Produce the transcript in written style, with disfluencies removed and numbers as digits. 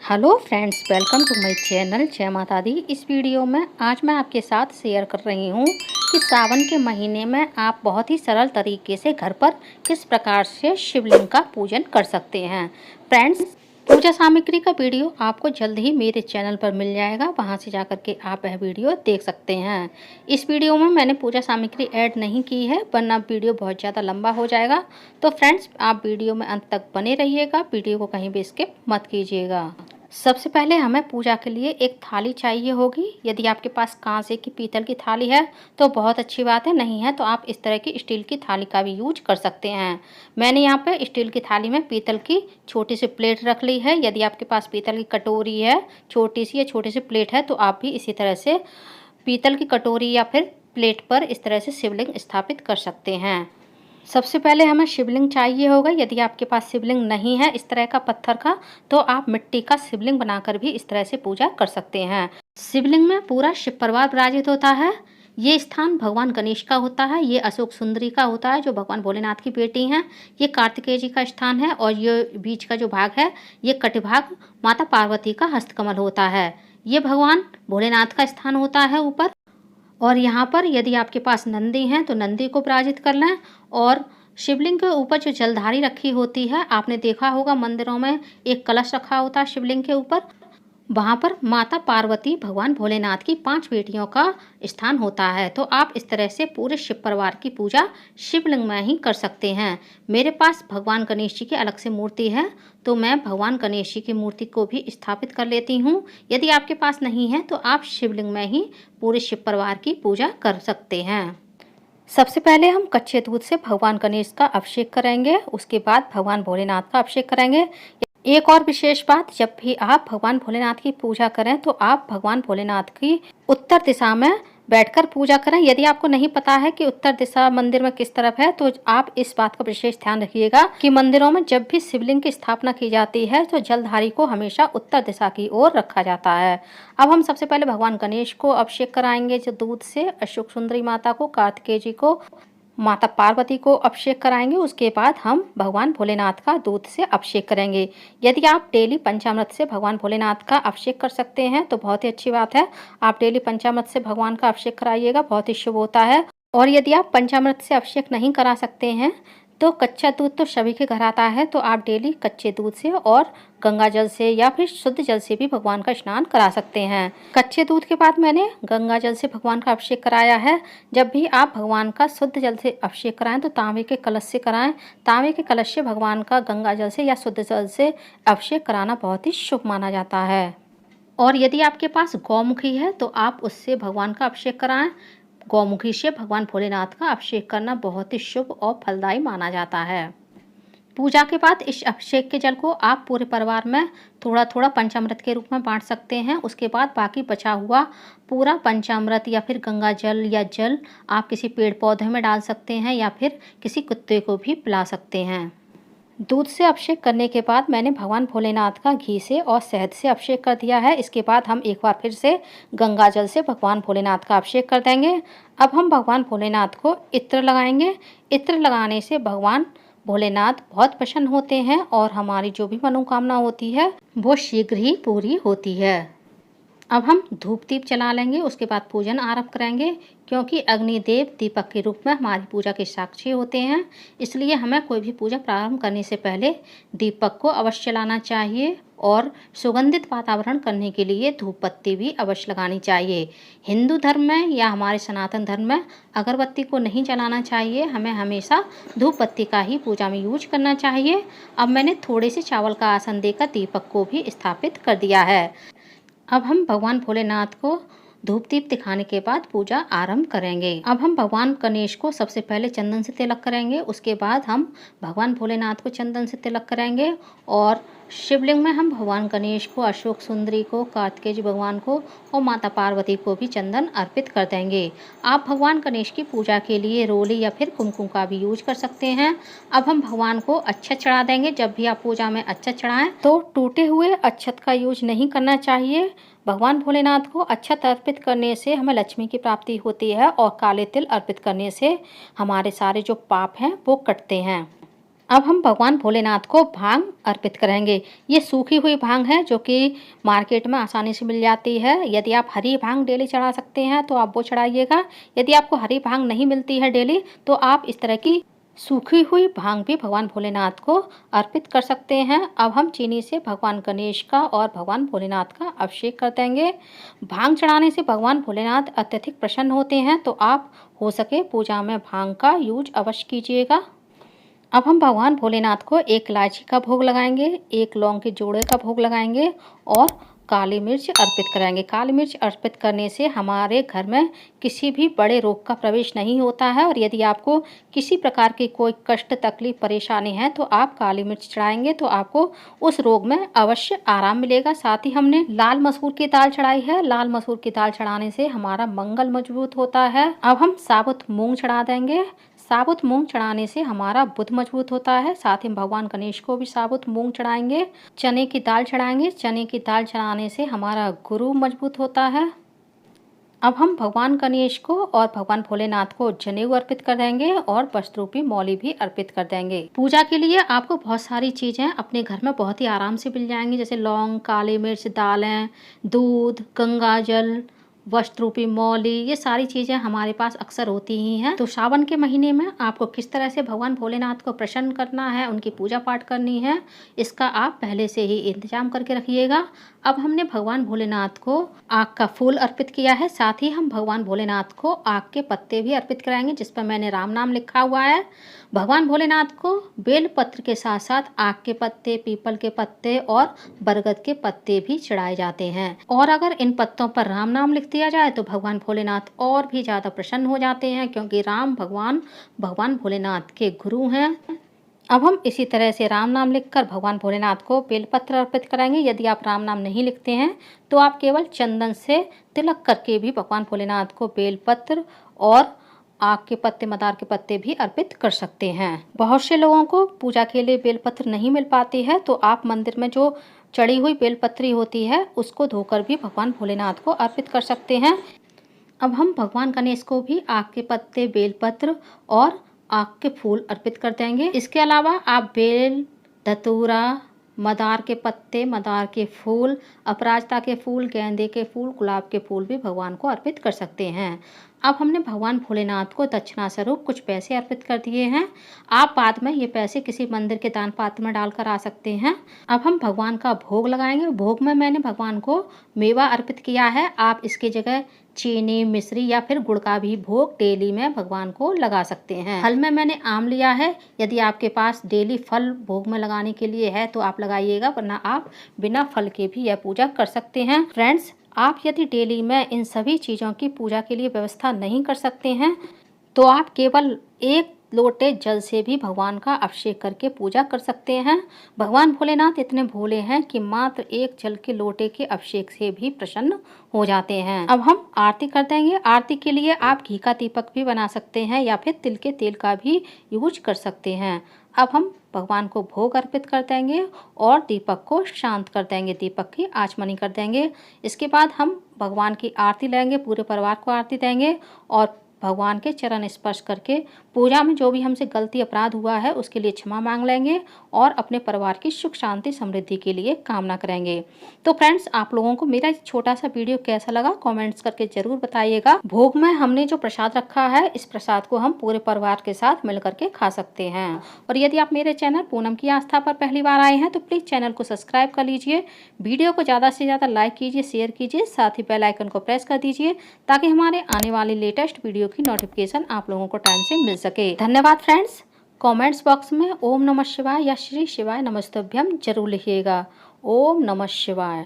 Hello friends, welcome to my channel. जय माता दी। इस वीडियो में आज मैं आपके साथ शेयर कर रही हूँ कि सावन के महीने में आप बहुत ही सरल तरीके से घर पर किस प्रकार से शिवलिंग का पूजन कर सकते हैं। फ्रेंड्स, पूजा सामग्री का वीडियो आपको जल्द ही मेरे चैनल पर मिल जाएगा, वहां से जाकर के आप यह वीडियो देख सकते हैं। इस वीडियो में मैंने पूजा सामग्री ऐड नहीं की है, वरना वीडियो बहुत ज़्यादा लंबा हो जाएगा। तो फ्रेंड्स, आप वीडियो में अंत तक बने रहिएगा, वीडियो को कहीं भी स्किप मत कीजिएगा। सबसे पहले हमें पूजा के लिए एक थाली चाहिए होगी। यदि आपके पास कांसे की पीतल की थाली है तो बहुत अच्छी बात है, नहीं है तो आप इस तरह की स्टील की थाली का भी यूज कर सकते हैं। मैंने यहाँ पे स्टील की थाली में पीतल की छोटी सी प्लेट रख ली है। यदि आपके पास पीतल की कटोरी है, छोटी सी या छोटी सी प्लेट है, तो आप भी इसी तरह से पीतल की कटोरी या फिर प्लेट पर इस तरह से शिवलिंग स्थापित कर सकते हैं। सबसे पहले हमें शिवलिंग चाहिए होगा। यदि आपके पास शिवलिंग नहीं है इस तरह का पत्थर का, तो आप मिट्टी का शिवलिंग बनाकर भी इस तरह से पूजा कर सकते हैं। शिवलिंग में पूरा शिव परिवार विराजित होता है। ये स्थान भगवान गणेश का होता है, ये अशोक सुंदरी का होता है जो भगवान भोलेनाथ की बेटी हैं। ये कार्तिकेय जी का स्थान है और ये बीच का जो भाग है ये कटिभाग माता पार्वती का हस्तकमल होता है। ये भगवान भोलेनाथ का स्थान होता है ऊपर। और यहाँ पर यदि आपके पास नंदी हैं तो नंदी को पराजित कर लें। और शिवलिंग के ऊपर जो जलधारी रखी होती है, आपने देखा होगा मंदिरों में एक कलश रखा होता है शिवलिंग के ऊपर, वहाँ पर माता पार्वती भगवान भोलेनाथ की 5 बेटियों का स्थान होता है। तो आप इस तरह से पूरे शिव परिवार की पूजा शिवलिंग में ही कर सकते हैं। मेरे पास भगवान गणेश जी की अलग से मूर्ति है, तो मैं भगवान गणेश जी की मूर्ति को भी स्थापित कर लेती हूँ। यदि आपके पास नहीं है तो आप शिवलिंग में ही पूरे शिव परिवार की पूजा कर सकते हैं। सबसे पहले हम कच्चे दूध से भगवान गणेश का अभिषेक करेंगे, उसके बाद भगवान भोलेनाथ का अभिषेक करेंगे। एक और विशेष बात, जब भी आप भगवान भोलेनाथ की पूजा करें तो आप भगवान भोलेनाथ की उत्तर दिशा में बैठकर पूजा करें। यदि आपको नहीं पता है कि उत्तर दिशा मंदिर में किस तरफ है, तो आप इस बात का विशेष ध्यान रखिएगा कि मंदिरों में जब भी शिवलिंग की स्थापना की जाती है तो जलधारी को हमेशा उत्तर दिशा की ओर रखा जाता है। अब हम सबसे पहले भगवान गणेश को अभिषेक कराएंगे जो दूध से, अशोक सुंदरी माता को, कार्तिकेय जी को, माता पार्वती को अभिषेक कराएंगे। उसके बाद हम भगवान भोलेनाथ का दूध से अभिषेक करेंगे। यदि आप डेली पंचामृत से भगवान भोलेनाथ का अभिषेक कर सकते हैं तो बहुत ही अच्छी बात है। आप डेली पंचामृत से भगवान का अभिषेक कराइएगा, बहुत ही शुभ होता है। और यदि आप पंचामृत से अभिषेक नहीं करा सकते हैं तो कच्चा दूध तो सभी के घर आता है, तो आप डेली कच्चे दूध से और गंगा जल से या फिर शुद्ध जल से भी भगवान का स्नान करा सकते हैं। कच्चे दूध के बाद मैंने गंगा जल से भगवान का अभिषेक कराया है। जब भी आप भगवान का शुद्ध जल से अभिषेक कराएं तो तांबे के कलश से कराएं। तांबे के कलश से भगवान का गंगा जल से या शुद्ध जल से अभिषेक कराना बहुत ही शुभ माना जाता है। और यदि आपके पास गौमुखी है तो आप उससे भगवान का अभिषेक कराएं। गौमुखी से भगवान भोलेनाथ का अभिषेक करना बहुत ही शुभ और फलदायी माना जाता है। पूजा के बाद इस अभिषेक के जल को आप पूरे परिवार में थोड़ा थोड़ा पंचामृत के रूप में बांट सकते हैं। उसके बाद बाकी बचा हुआ पूरा पंचामृत या फिर गंगा जल या जल आप किसी पेड़ पौधे में डाल सकते हैं या फिर किसी कुत्ते को भी पिला सकते हैं। दूध से अभिषेक करने के बाद मैंने भगवान भोलेनाथ का घी से और शहद से अभिषेक कर दिया है। इसके बाद हम एक बार फिर से गंगा जल से भगवान भोलेनाथ का अभिषेक कर देंगे। अब हम भगवान भोलेनाथ को इत्र लगाएंगे। इत्र लगाने से भगवान भोलेनाथ बहुत प्रसन्न होते हैं और हमारी जो भी मनोकामना होती है वो शीघ्र ही पूरी होती है। अब हम धूप दीप जला लेंगे, उसके बाद पूजन आरंभ करेंगे। क्योंकि अग्निदेव दीपक के रूप में हमारी पूजा के साक्षी होते हैं, इसलिए हमें कोई भी पूजा प्रारंभ करने से पहले दीपक को अवश्य जलाना चाहिए और सुगंधित वातावरण करने के लिए धूप बत्ती भी अवश्य लगानी चाहिए। हिंदू धर्म में या हमारे सनातन धर्म में अगरबत्ती को नहीं जलाना चाहिए, हमें हमेशा धूप बत्ती का ही पूजा में यूज करना चाहिए। अब मैंने थोड़े से चावल का आसन देकर दीपक को भी स्थापित कर दिया है। अब हम भगवान भोलेनाथ को धूप दीप दिखाने के बाद पूजा आरंभ करेंगे। अब हम भगवान गणेश को सबसे पहले चंदन से तिलक करेंगे, उसके बाद हम भगवान भोलेनाथ को चंदन से तिलक करेंगे। और शिवलिंग में हम भगवान गणेश को, अशोक सुंदरी को, कार्तिकेय जी भगवान को और माता पार्वती को भी चंदन अर्पित कर देंगे। आप भगवान गणेश की पूजा के लिए रोली या फिर कुमकुम का भी यूज कर सकते हैं। अब हम भगवान को अक्षत चढ़ा देंगे। जब भी आप पूजा में अक्षत चढ़ाएं तो टूटे हुए अक्षत का यूज नहीं करना चाहिए। भगवान भोलेनाथ को अक्षत अर्पित करने से हमें लक्ष्मी की प्राप्ति होती है और काले तिल अर्पित करने से हमारे सारे जो पाप हैं वो कटते हैं। अब हम भगवान भोलेनाथ को भांग अर्पित करेंगे। ये सूखी हुई भांग है जो कि मार्केट में आसानी से मिल जाती है। यदि आप हरी भांग डेली चढ़ा सकते हैं तो आप वो चढ़ाइएगा। यदि आपको हरी भांग नहीं मिलती है डेली तो आप इस तरह की सूखी हुई भांग भी भगवान भोलेनाथ को अर्पित कर सकते हैं। अब हम चीनी से भगवान गणेश का और भगवान भोलेनाथ का अभिषेक कर देंगे। भांग चढ़ाने से भगवान भोलेनाथ अत्यधिक प्रसन्न होते हैं, तो आप हो सके पूजा में भांग का यूज अवश्य कीजिएगा। अब हम भगवान भोलेनाथ को एक इलायची का भोग लगाएंगे, एक लौंग के जोड़े का भोग लगाएंगे और काली मिर्च अर्पित कराएंगे। काली मिर्च अर्पित करने से हमारे घर में किसी भी बड़े रोग का प्रवेश नहीं होता है, और यदि आपको किसी प्रकार की कोई कष्ट, तकलीफ, परेशानी है तो आप काली मिर्च चढ़ाएंगे तो आपको उस रोग में अवश्य आराम मिलेगा। साथ ही हमने लाल मसूर की दाल चढ़ाई है। लाल मसूर की दाल चढ़ाने से हमारा मंगल मजबूत होता है। अब हम साबुत मूंग चढ़ा देंगे। साबुत मूंग चढ़ाने से हमारा बुध मजबूत होता है। साथ ही भगवान गणेश को भी साबुत मूंग चढ़ाएंगे। चने की दाल चढ़ाएंगे। चने की दाल चढ़ाने से हमारा गुरु मजबूत होता है। अब हम भगवान गणेश को और भगवान भोलेनाथ को जनेऊ अर्पित कर देंगे और वस्त्र रूपी मौली भी अर्पित कर देंगे। पूजा के लिए आपको बहुत सारी चीजें अपने घर में बहुत ही आराम से मिल जाएंगी, जैसे लौंग, काली मिर्च, दालें, दूध, गंगा जल, वस्त्र रूपी मौली, ये सारी चीज़ें हमारे पास अक्सर होती ही हैं। तो सावन के महीने में आपको किस तरह से भगवान भोलेनाथ को प्रसन्न करना है, उनकी पूजा पाठ करनी है, इसका आप पहले से ही इंतजाम करके रखिएगा। अब हमने भगवान भोलेनाथ को आग का फूल अर्पित किया है। साथ ही हम भगवान भोलेनाथ को आग के पत्ते भी अर्पित कराएंगे, जिस पर मैंने राम नाम लिखा हुआ है। भगवान भोलेनाथ को बेल पत्र के साथ साथ आग के पत्ते, पीपल के पत्ते और बरगद के पत्ते भी चढ़ाए जाते हैं। और अगर इन पत्तों पर राम नाम लिख दिया जाए तो भगवान भोलेनाथ और भी ज़्यादा प्रसन्न हो जाते हैं, क्योंकि राम भगवान भोलेनाथ के गुरु हैं। अब हम इसी तरह से राम नाम लिखकर भगवान भोलेनाथ को बेलपत्र अर्पित कराएंगे। यदि आप राम नाम नहीं लिखते हैं तो आप केवल चंदन से तिलक करके भी भगवान भोलेनाथ को बेलपत्र और आग के पत्ते, मदार के पत्ते भी अर्पित कर सकते हैं। बहुत से लोगों को पूजा के लिए बेलपत्र नहीं मिल पाती है, तो आप मंदिर में जो चढ़ी हुई बेलपत्री होती है उसको धोकर भी भगवान भोलेनाथ को अर्पित कर सकते हैं। अब हम भगवान गणेश को भी आग के पत्ते, बेलपत्र और आग के फूल अर्पित कर देंगे। इसके अलावा आप बेल, धतूरा, मदार के पत्ते, मदार के फूल, अपराजिता के फूल, गेंदे के फूल, गुलाब के फूल भी भगवान को अर्पित कर सकते हैं। अब हमने भगवान भोलेनाथ को दक्षिणा स्वरूप कुछ पैसे अर्पित कर दिए हैं। आप बाद में ये पैसे किसी मंदिर के दान पात्र में डालकर आ सकते हैं। अब हम भगवान का भोग लगाएंगे। भोग में मैंने भगवान को मेवा अर्पित किया है। आप इसकी जगह चीनी, मिश्री या फिर गुड़ का भी भोग डेली में भगवान को लगा सकते हैं। फल में मैंने आम लिया है। यदि आपके पास डेली फल भोग में लगाने के लिए है तो आप लगाइएगा, वरना आप बिना फल के भी यह पूजा कर सकते हैं। फ्रेंड्स, आप यदि डेली में इन सभी चीज़ों की पूजा के लिए व्यवस्था नहीं कर सकते हैं तो आप केवल एक लोटे जल से भी भगवान का अभिषेक करके पूजा कर सकते हैं। भगवान भोलेनाथ इतने भोले हैं कि मात्र एक जल के लोटे के अभिषेक से भी प्रसन्न हो जाते हैं। अब हम आरती कर देंगे। आरती के लिए आप घी का दीपक भी बना सकते हैं या फिर तिल के तेल का भी यूज कर सकते हैं। अब हम भगवान को भोग अर्पित कर देंगे और दीपक को शांत कर देंगे, दीपक की आचमनी कर देंगे। इसके बाद हम भगवान की आरती लेंगे, पूरे परिवार को आरती देंगे और भगवान के चरण स्पर्श करके पूजा में जो भी हमसे गलती, अपराध हुआ है उसके लिए क्षमा मांग लेंगे और अपने परिवार की सुख, शांति, समृद्धि के लिए कामना करेंगे। तो फ्रेंड्स, आप लोगों को मेरा छोटा सा वीडियो कैसा लगा कमेंट्स करके जरूर बताइएगा। भोग में हमने जो प्रसाद रखा है, इस प्रसाद को हम पूरे परिवार के साथ मिल करके खा सकते हैं। और यदि आप मेरे चैनल पूनम की आस्था पर पहली बार आए हैं तो प्लीज़ चैनल को सब्सक्राइब कर लीजिए। वीडियो को ज़्यादा से ज़्यादा लाइक कीजिए, शेयर कीजिए, साथ ही बेल आइकन को प्रेस कर दीजिए ताकि हमारे आने वाली लेटेस्ट वीडियो की नोटिफिकेशन आप लोगों को टाइम से मिल सके। धन्यवाद फ्रेंड्स। कमेंट्स बॉक्स में ओम नमः शिवाय या श्री शिवाय नमस्तुभ्यम जरूर लिखिएगा। ओम नमः शिवाय।